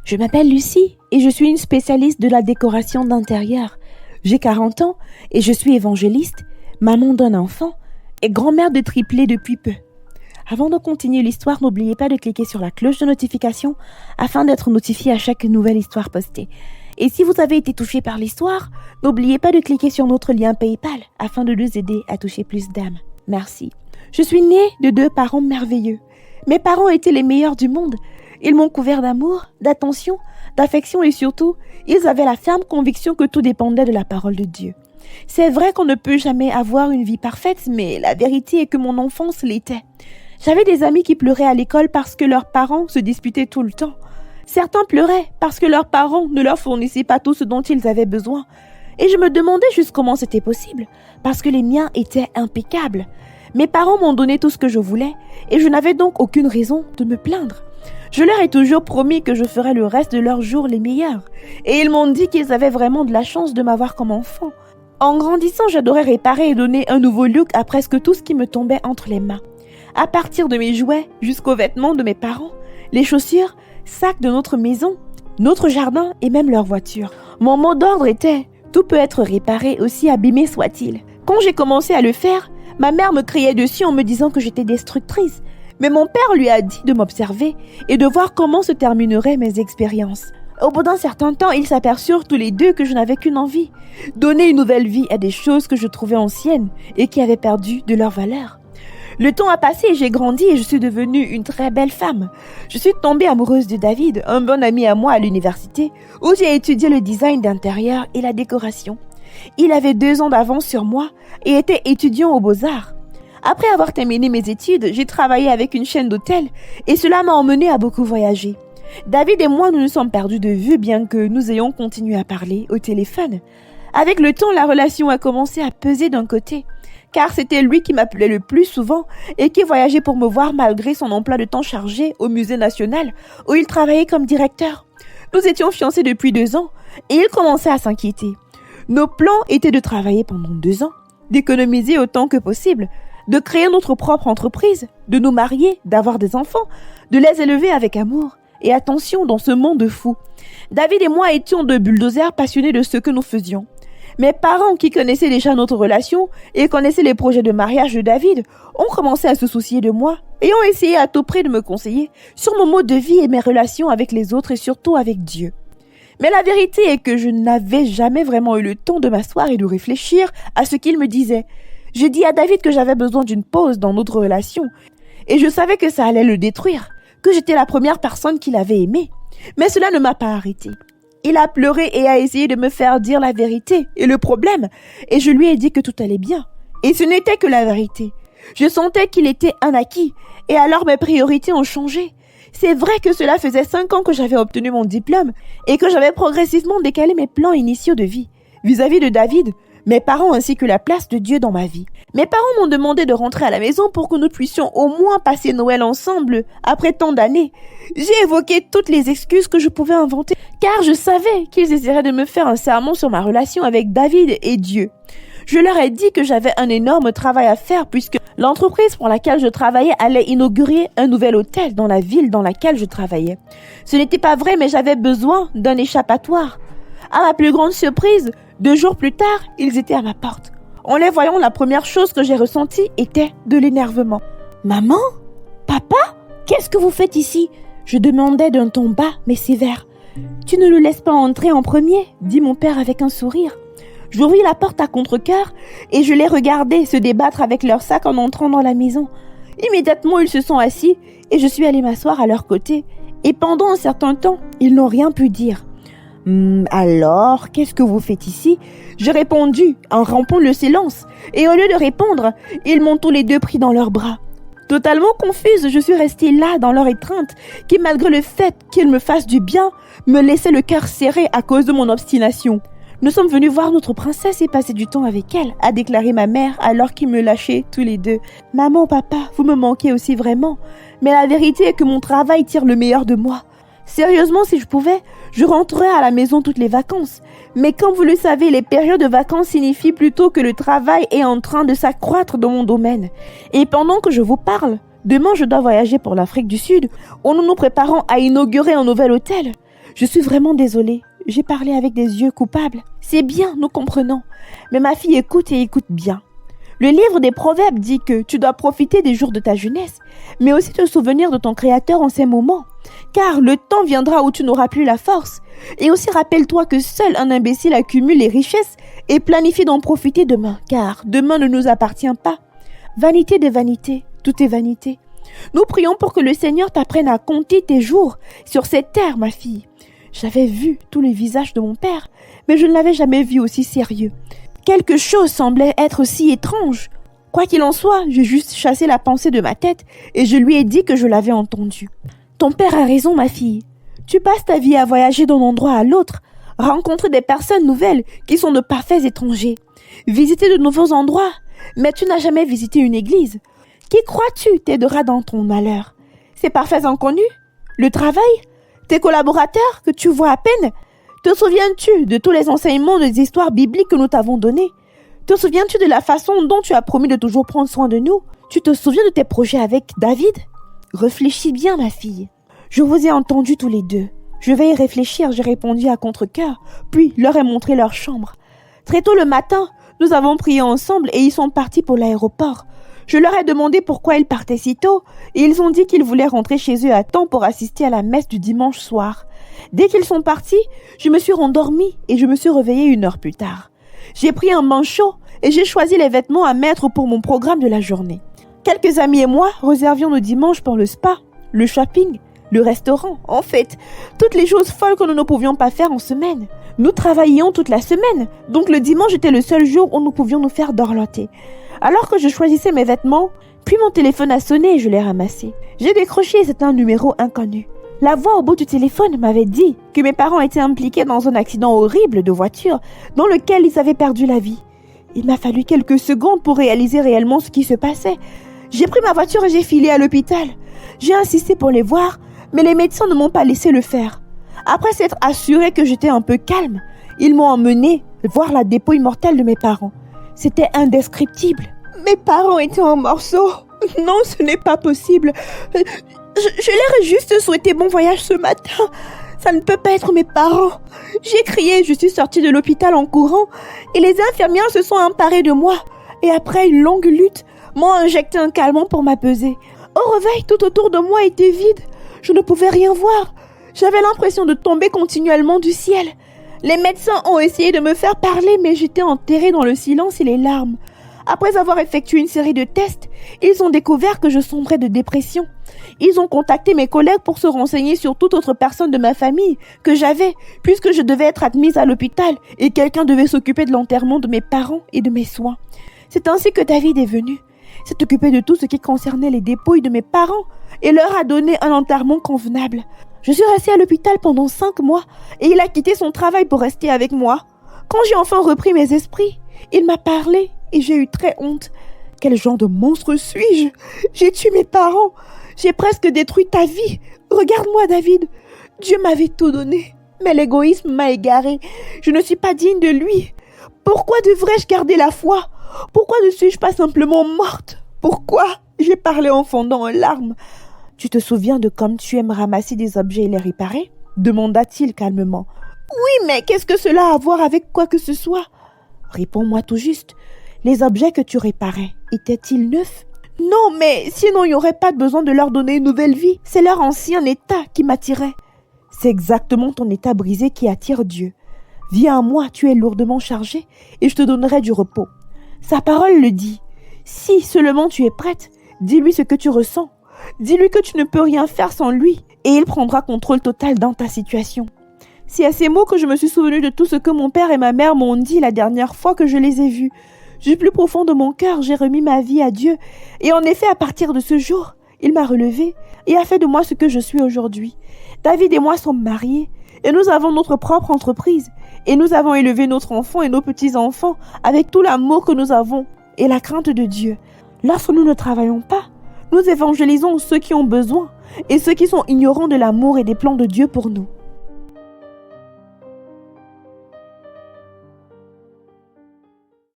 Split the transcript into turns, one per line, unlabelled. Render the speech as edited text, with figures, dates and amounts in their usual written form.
Je m'appelle Lucie et je suis une spécialiste de la décoration d'intérieur. J'ai 40 ans et je suis évangéliste, maman d'un enfant et grand-mère de triplés depuis peu. Avant de continuer l'histoire, n'oubliez pas de cliquer sur la cloche de notification afin d'être notifié à chaque nouvelle histoire postée. Et si vous avez été touché par l'histoire, n'oubliez pas de cliquer sur notre lien PayPal afin de nous aider à toucher plus d'âmes. Merci. Je suis née de 2 parents merveilleux. Mes parents étaient les meilleurs du monde. Ils m'ont couvert d'amour, d'attention, d'affection et surtout, ils avaient la ferme conviction que tout dépendait de la parole de Dieu. C'est vrai qu'on ne peut jamais avoir une vie parfaite, mais la vérité est que mon enfance l'était. J'avais des amis qui pleuraient à l'école parce que leurs parents se disputaient tout le temps. Certains pleuraient parce que leurs parents ne leur fournissaient pas tout ce dont ils avaient besoin. Et je me demandais juste comment c'était possible, parce que les miens étaient impeccables. Mes parents m'ont donné tout ce que je voulais, et je n'avais donc aucune raison de me plaindre. Je leur ai toujours promis que je ferais le reste de leurs jours les meilleurs, et ils m'ont dit qu'ils avaient vraiment de la chance de m'avoir comme enfant. En grandissant, j'adorais réparer et donner un nouveau look à presque tout ce qui me tombait entre les mains. À partir de mes jouets jusqu'aux vêtements de mes parents, les chaussures, sacs de notre maison, notre jardin et même leur voiture. Mon mot d'ordre était « tout peut être réparé, aussi abîmé soit-il ». Quand j'ai commencé à le faire, ma mère me criait dessus en me disant que j'étais destructrice. Mais mon père lui a dit de m'observer et de voir comment se termineraient mes expériences. Au bout d'un certain temps, ils s'aperçurent tous les deux que je n'avais qu'une envie, donner une nouvelle vie à des choses que je trouvais anciennes et qui avaient perdu de leur valeur. Le temps a passé et j'ai grandi et je suis devenue une très belle femme. Je suis tombée amoureuse de David, un bon ami à moi à l'université, où j'ai étudié le design d'intérieur et la décoration. Il avait 2 ans d'avance sur moi et était étudiant aux Beaux-Arts. Après avoir terminé mes études, j'ai travaillé avec une chaîne d'hôtels et cela m'a emmené à beaucoup voyager. David et moi, nous nous sommes perdus de vue bien que nous ayons continué à parler au téléphone. Avec le temps, la relation a commencé à peser d'un côté, car c'était lui qui m'appelait le plus souvent et qui voyageait pour me voir malgré son emploi de temps chargé au Musée national où il travaillait comme directeur. Nous étions fiancés depuis 2 ans et il commençait à s'inquiéter. Nos plans étaient de travailler pendant 2 ans, d'économiser autant que possible, de créer notre propre entreprise, de nous marier, d'avoir des enfants, de les élever avec amour et attention dans ce monde fou. David et moi étions 2 bulldozers passionnés de ce que nous faisions. Mes parents, qui connaissaient déjà notre relation et connaissaient les projets de mariage de David, ont commencé à se soucier de moi et ont essayé à tout prix de me conseiller sur mon mode de vie et mes relations avec les autres et surtout avec Dieu. Mais la vérité est que je n'avais jamais vraiment eu le temps de m'asseoir et de réfléchir à ce qu'il me disait. Je dis à David que j'avais besoin d'une pause dans notre relation et je savais que ça allait le détruire, que j'étais la première personne qu'il avait aimée. Mais cela ne m'a pas arrêté. Il a pleuré et a essayé de me faire dire la vérité et le problème et je lui ai dit que tout allait bien. Et ce n'était que la vérité. Je sentais qu'il était un acquis et alors mes priorités ont changé. C'est vrai que cela faisait 5 ans que j'avais obtenu mon diplôme et que j'avais progressivement décalé mes plans initiaux de vie. Vis-à-vis de David, mes parents ainsi que la place de Dieu dans ma vie. Mes parents m'ont demandé de rentrer à la maison pour que nous puissions au moins passer Noël ensemble après tant d'années. J'ai évoqué toutes les excuses que je pouvais inventer car je savais qu'ils essaieraient de me faire un sermon sur ma relation avec David et Dieu. Je leur ai dit que j'avais un énorme travail à faire puisque l'entreprise pour laquelle je travaillais allait inaugurer un nouvel hôtel dans la ville dans laquelle je travaillais. Ce n'était pas vrai mais j'avais besoin d'un échappatoire. À ma plus grande surprise, 2 jours plus tard, ils étaient à ma porte. En les voyant, la première chose que j'ai ressentie était de l'énervement. « Maman? Papa? Qu'est-ce que vous faites ici ?» Je demandais d'un ton bas mais sévère. « Tu ne le laisses pas entrer en premier ?» dit mon père avec un sourire. J'ouvris la porte à contre-cœur et je les regardais se débattre avec leur sac en entrant dans la maison. Immédiatement, ils se sont assis et je suis allée m'asseoir à leur côté. Et pendant un certain temps, ils n'ont rien pu dire. Alors, qu'est-ce que vous faites ici ? J'ai répondu en rompant le silence. Et au lieu de répondre, ils m'ont tous les 2 pris dans leurs bras. Totalement confuse, je suis restée là dans leur étreinte, qui malgré le fait qu'ils me fassent du bien, me laissait le cœur serré à cause de mon obstination. Nous sommes venus voir notre princesse et passer du temps avec elle, a déclaré ma mère alors qu'ils me lâchaient tous les 2. Maman, papa, vous me manquez aussi vraiment. Mais la vérité est que mon travail tire le meilleur de moi. Sérieusement, si je pouvais, je rentrerais à la maison toutes les vacances. Mais comme vous le savez, les périodes de vacances signifient plutôt que le travail est en train de s'accroître dans mon domaine. Et pendant que je vous parle, demain je dois voyager pour l'Afrique du Sud, où nous nous préparons à inaugurer un nouvel hôtel. Je suis vraiment désolée. J'ai parlé avec des yeux coupables. C'est bien, nous comprenons. Mais ma fille écoute et écoute bien. Le livre des Proverbes dit que tu dois profiter des jours de ta jeunesse, mais aussi te souvenir de ton Créateur en ces moments. Car le temps viendra où tu n'auras plus la force. Et aussi rappelle-toi que seul un imbécile accumule les richesses et planifie d'en profiter demain, car demain ne nous appartient pas. Vanité des vanités, tout est vanité. Nous prions pour que le Seigneur t'apprenne à compter tes jours sur cette terre, ma fille. J'avais vu tous les visages de mon père, mais je ne l'avais jamais vu aussi sérieux. Quelque chose semblait être si étrange. Quoi qu'il en soit, j'ai juste chassé la pensée de ma tête et je lui ai dit que je l'avais entendu. Ton père a raison, ma fille. Tu passes ta vie à voyager d'un endroit à l'autre, rencontrer des personnes nouvelles qui sont de parfaits étrangers, visiter de nouveaux endroits, mais tu n'as jamais visité une église. Qui crois-tu t'aidera dans ton malheur? Ces parfaits inconnus? Le travail? Tes collaborateurs que tu vois à peine? Te souviens-tu de tous les enseignements des histoires bibliques que nous t'avons donnés? Te souviens-tu de la façon dont tu as promis de toujours prendre soin de nous? Tu te souviens de tes projets avec David? Réfléchis bien, ma fille. Je vous ai entendus tous les deux. Je vais y réfléchir, j'ai répondu à contre-cœur, puis leur ai montré leur chambre. Très tôt le matin, nous avons prié ensemble et ils sont partis pour l'aéroport. Je leur ai demandé pourquoi ils partaient si tôt et ils ont dit qu'ils voulaient rentrer chez eux à temps pour assister à la messe du dimanche soir. Dès qu'ils sont partis, je me suis rendormie et je me suis réveillée 1 heure plus tard. J'ai pris un bain chaud et j'ai choisi les vêtements à mettre pour mon programme de la journée. Quelques amis et moi réservions nos dimanches pour le spa, le shopping, le restaurant, en fait, toutes les choses folles que nous ne pouvions pas faire en semaine. Nous travaillions toute la semaine, donc le dimanche était le seul jour où nous pouvions nous faire dorloter. Alors que je choisissais mes vêtements, puis mon téléphone a sonné et je l'ai ramassé. J'ai décroché et c'était un numéro inconnu. La voix au bout du téléphone m'avait dit que mes parents étaient impliqués dans un accident horrible de voiture dans lequel ils avaient perdu la vie. Il m'a fallu quelques secondes pour réaliser réellement ce qui se passait. J'ai pris ma voiture et j'ai filé à l'hôpital. J'ai insisté pour les voir, mais les médecins ne m'ont pas laissé le faire. Après s'être assuré que j'étais un peu calme, ils m'ont emmené voir la dépouille mortelle de mes parents. C'était indescriptible. Mes parents étaient en morceaux. Non, ce n'est pas possible. Je leur ai juste souhaité bon voyage ce matin. Ça ne peut pas être mes parents. J'ai crié, je suis sortie de l'hôpital en courant et les infirmières se sont emparées de moi. Et après une longue lutte, m'ont injecté un calmant pour m'apaiser. Au réveil, tout autour de moi était vide. Je ne pouvais rien voir. J'avais l'impression de tomber continuellement du ciel. Les médecins ont essayé de me faire parler, mais j'étais enterrée dans le silence et les larmes. Après avoir effectué une série de tests, ils ont découvert que je sombrais de dépression. Ils ont contacté mes collègues pour se renseigner sur toute autre personne de ma famille que j'avais, puisque je devais être admise à l'hôpital et quelqu'un devait s'occuper de l'enterrement de mes parents et de mes soins. C'est ainsi que David est venu. S'est occupé de tout ce qui concernait les dépouilles de mes parents et leur a donné un enterrement convenable. Je suis restée à l'hôpital pendant 5 mois et il a quitté son travail pour rester avec moi. Quand j'ai enfin repris mes esprits, il m'a parlé et j'ai eu très honte. Quel genre de monstre suis-je? J'ai tué mes parents. J'ai presque détruit ta vie. Regarde-moi, David. Dieu m'avait tout donné, mais l'égoïsme m'a égaré. Je ne suis pas digne de lui. Pourquoi devrais-je garder la foi? Pourquoi ne suis-je pas simplement morte? Pourquoi? J'ai parlé en fondant en larmes. Tu te souviens de comme tu aimes ramasser des objets et les réparer? Demanda-t-il calmement. Oui, mais qu'est-ce que cela a à voir avec quoi que ce soit? Réponds-moi tout juste. Les objets que tu réparais, étaient-ils neufs? Non, mais sinon il n'y aurait pas besoin de leur donner une nouvelle vie. C'est leur ancien état qui m'attirait. C'est exactement ton état brisé qui attire Dieu. Viens à moi, tu es lourdement chargé, et je te donnerai du repos. Sa parole le dit. Si seulement tu es prête, dis-lui ce que tu ressens. Dis-lui que tu ne peux rien faire sans lui, et il prendra contrôle total dans ta situation. C'est à ces mots que je me suis souvenue de tout ce que mon père et ma mère m'ont dit la dernière fois que je les ai vus. Du plus profond de mon cœur, j'ai remis ma vie à Dieu, et en effet, à partir de ce jour, il m'a relevée et a fait de moi ce que je suis aujourd'hui. David et moi sommes mariés, et nous avons notre propre entreprise, et nous avons élevé notre enfant et nos petits-enfants avec tout l'amour que nous avons et la crainte de Dieu. Lorsque nous ne travaillons pas, nous évangélisons ceux qui ont besoin et ceux qui sont ignorants de l'amour et des plans de Dieu pour nous.